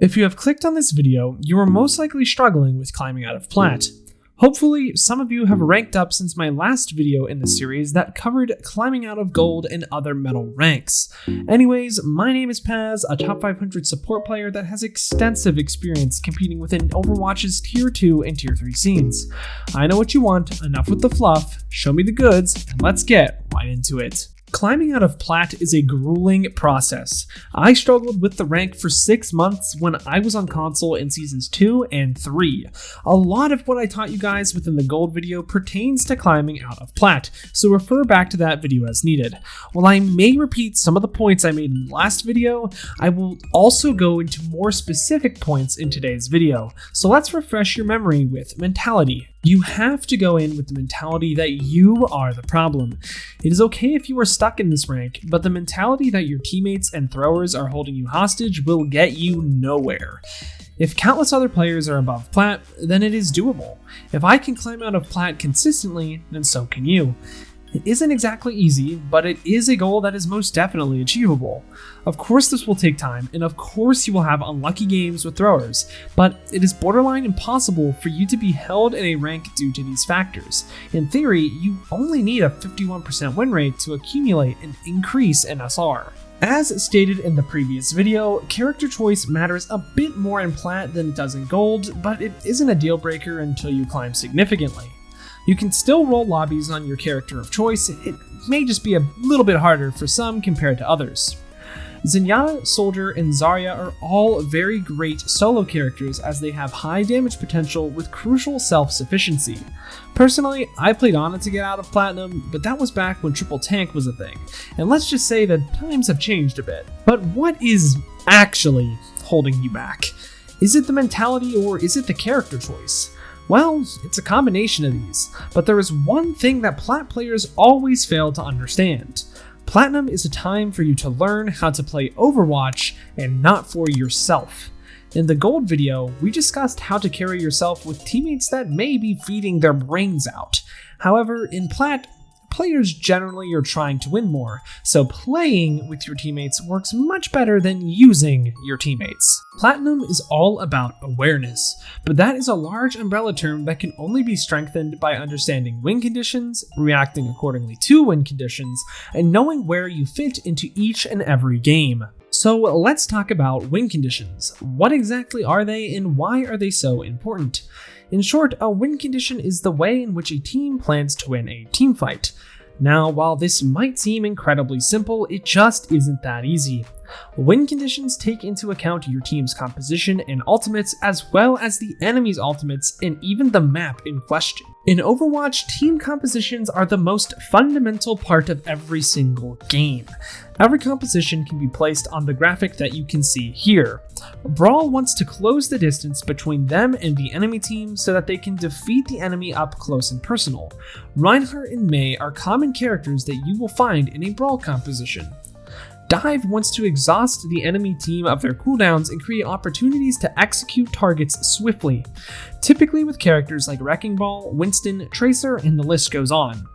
If you have clicked on this video, you are most likely struggling with climbing out of plat. Hopefully, some of you have ranked up since my last video in the series that covered climbing out of gold and other metal ranks. Anyways, my name is Paz, a top 500 support player that has extensive experience competing within Overwatch's Tier 2 and Tier 3 scenes. I know what you want, enough with the fluff, show me the goods, and let's get right into it. Climbing out of plat is a grueling process. I struggled with the rank for 6 months when I was on console in seasons 2 and 3. A lot of what I taught you guys within the gold video pertains to climbing out of plat, so refer back to that video as needed. While I may repeat some of the points I made in the last video, I will also go into more specific points in today's video. So let's refresh your memory with mentality. You have to go in with the mentality that you are the problem. It is okay if you are stuck in this rank, but the mentality that your teammates and throwers are holding you hostage will get you nowhere. If countless other players are above plat, then it is doable. If I can climb out of plat consistently, then so can you. It isn't exactly easy, but it is a goal that is most definitely achievable. Of course this will take time, and of course you will have unlucky games with throwers, but it is borderline impossible for you to be held in a rank due to these factors. In theory, you only need a 51% win rate to accumulate an increase in SR. As stated in the previous video, character choice matters a bit more in plat than it does in gold, but it isn't a deal breaker until you climb significantly. You can still roll lobbies on your character of choice, it may just be a little bit harder for some compared to others. Zenyatta, Soldier, and Zarya are all very great solo characters as they have high damage potential with crucial self-sufficiency. Personally, I played Ana to get out of Platinum, but that was back when triple tank was a thing, and let's just say that times have changed a bit. But what is actually holding you back? Is it the mentality or is it the character choice? Well, it's a combination of these, but there is one thing that plat players always fail to understand. Platinum is a time for you to learn how to play Overwatch and not for yourself. In the gold video, we discussed how to carry yourself with teammates that may be feeding their brains out. However, in plat, players generally are trying to win more, so playing with your teammates works much better than using your teammates. Platinum is all about awareness, but that is a large umbrella term that can only be strengthened by understanding win conditions, reacting accordingly to win conditions, and knowing where you fit into each and every game. So let's talk about win conditions. What exactly are they and why are they so important? In short, a win condition is the way in which a team plans to win a team fight. Now, while this might seem incredibly simple, it just isn't that easy. Win conditions take into account your team's composition and ultimates, as well as the enemy's ultimates and even the map in question. In Overwatch, team compositions are the most fundamental part of every single game. Every composition can be placed on the graphic that you can see here. Brawl wants to close the distance between them and the enemy team so that they can defeat the enemy up close and personal. Reinhardt and Mei are common characters that you will find in a Brawl composition. Dive wants to exhaust the enemy team of their cooldowns and create opportunities to execute targets swiftly, typically with characters like Wrecking Ball, Winston, Tracer, and the list goes on.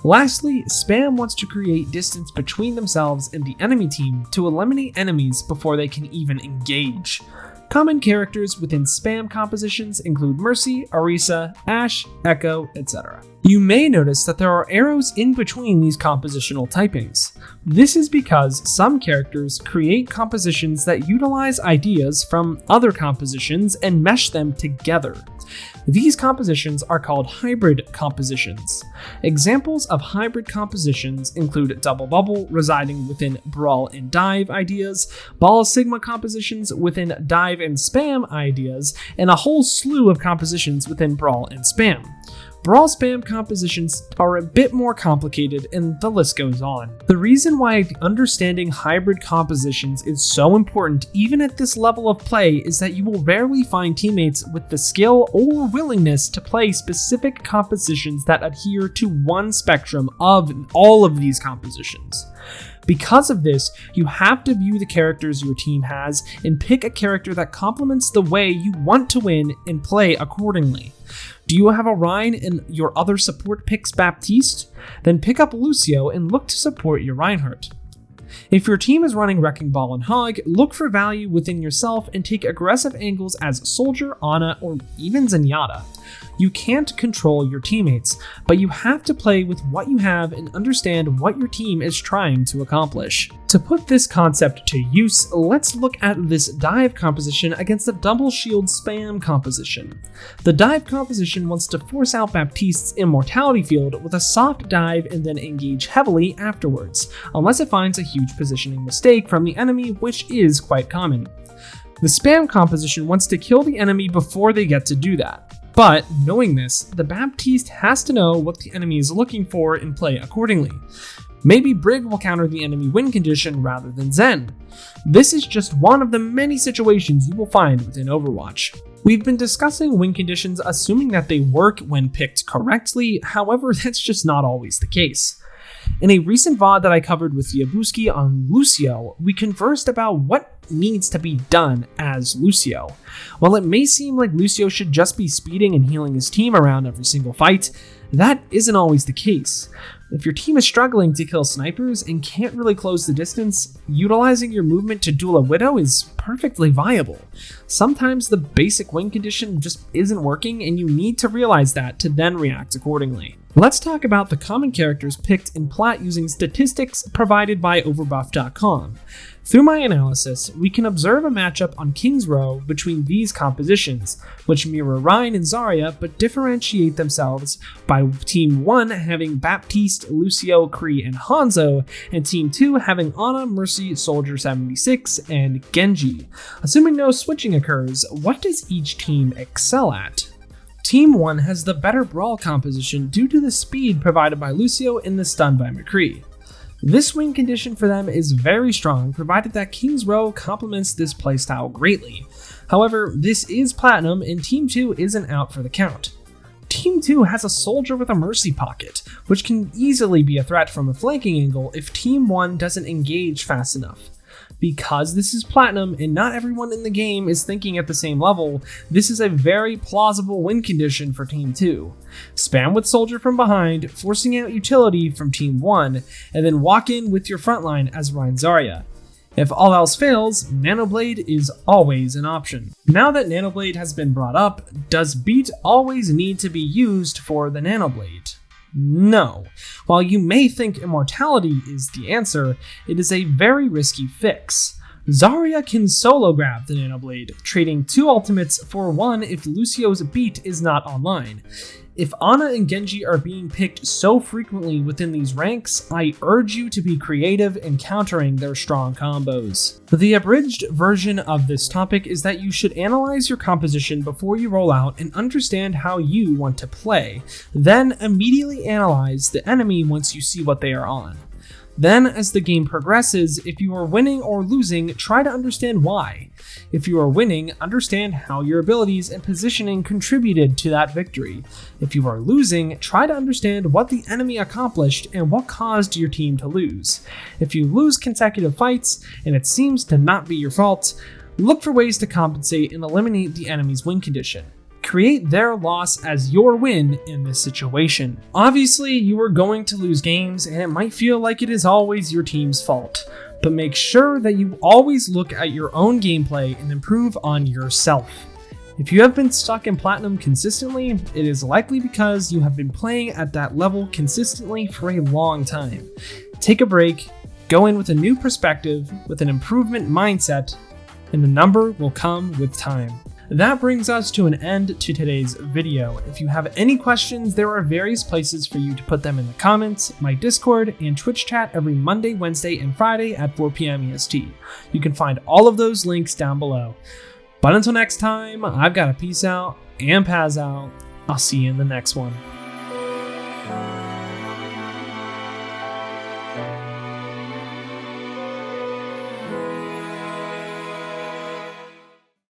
Lastly, Spam wants to create distance between themselves and the enemy team to eliminate enemies before they can even engage. Common characters within Spam compositions include Mercy, Orisa, Ashe, Echo, etc. You may notice that there are arrows in between these compositional typings. This is because some characters create compositions that utilize ideas from other compositions and mesh them together. These compositions are called hybrid compositions. Examples of hybrid compositions include Double Bubble residing within Brawl and Dive ideas, Ball Sigma compositions within Dive and Spam ideas, and a whole slew of compositions within Brawl and Spam. Brawl Spam compositions are a bit more complicated, and the list goes on. The reason why understanding hybrid compositions is so important even at this level of play is that you will rarely find teammates with the skill or willingness to play specific compositions that adhere to one spectrum of all of these compositions. Because of this, you have to view the characters your team has and pick a character that complements the way you want to win and play accordingly. Do you have a Rein and your other support picks Baptiste? Then pick up Lucio and look to support your Reinhardt. If your team is running Wrecking Ball and Hog, look for value within yourself and take aggressive angles as Soldier, Ana, or even Zenyatta. You can't control your teammates, but you have to play with what you have and understand what your team is trying to accomplish. To put this concept to use, let's look at this dive composition against the double shield spam composition. The dive composition wants to force out Baptiste's immortality field with a soft dive and then engage heavily afterwards, unless it finds a huge positioning mistake from the enemy, which is quite common. The spam composition wants to kill the enemy before they get to do that. But knowing this, the Baptiste has to know what the enemy is looking for and play accordingly. Maybe Brig will counter the enemy win condition rather than Zen. This is just one of the many situations you will find within Overwatch. We've been discussing win conditions assuming that they work when picked correctly, however that's just not always the case. In a recent VOD that I covered with Yabuski on Lucio, we conversed about what needs to be done as Lucio. While it may seem like Lucio should just be speeding and healing his team around every single fight, that isn't always the case. If your team is struggling to kill snipers and can't really close the distance, utilizing your movement to duel a Widow is perfectly viable. Sometimes the basic win condition just isn't working and you need to realize that to then react accordingly. Let's talk about the common characters picked in Plat using statistics provided by overbuff.com. Through my analysis, we can observe a matchup on King's Row between these compositions, which mirror Rhine and Zarya but differentiate themselves by Team 1 having Baptiste, Lucio, Kree, and Hanzo, and Team 2 having Ana, Mercy, Soldier 76, and Genji. Assuming no switching occurs, what does each team excel at? Team 1 has the better brawl composition due to the speed provided by Lucio and the stun by McCree. This win condition for them is very strong, provided that King's Row complements this playstyle greatly. However, this is Platinum and Team 2 isn't out for the count. Team 2 has a Soldier with a Mercy pocket, which can easily be a threat from a flanking angle if Team 1 doesn't engage fast enough. Because this is Platinum and not everyone in the game is thinking at the same level, this is a very plausible win condition for Team 2. Spam with Soldier from behind, forcing out utility from Team 1, and then walk in with your frontline as Rhine Zarya. If all else fails, Nanoblade is always an option. Now that Nanoblade has been brought up, does Beat always need to be used for the Nanoblade? No. While you may think immortality is the answer, it is a very risky fix. Zarya can solo grab the Nanoblade, trading 2 ultimates for 1 if Lucio's beat is not online. If Ana and Genji are being picked so frequently within these ranks, I urge you to be creative in countering their strong combos. The abridged version of this topic is that you should analyze your composition before you roll out and understand how you want to play. Then immediately analyze the enemy once you see what they are on. Then, as the game progresses, if you are winning or losing, try to understand why. If you are winning, understand how your abilities and positioning contributed to that victory. If you are losing, try to understand what the enemy accomplished and what caused your team to lose. If you lose consecutive fights, and it seems to not be your fault, look for ways to compensate and eliminate the enemy's win condition. Create their loss as your win in this situation. Obviously, you are going to lose games and it might feel like it is always your team's fault, but make sure that you always look at your own gameplay and improve on yourself. If you have been stuck in Platinum consistently, it is likely because you have been playing at that level consistently for a long time. Take a break, go in with a new perspective, with an improvement mindset, and the number will come with time. That brings us to an end to today's video. If you have any questions, there are various places for you to put them in the comments, my Discord, and Twitch chat every Monday, Wednesday, and Friday at 4 p.m. EST. You can find all of those links down below. But until next time, I've got to peace out and paz out. I'll see you in the next one.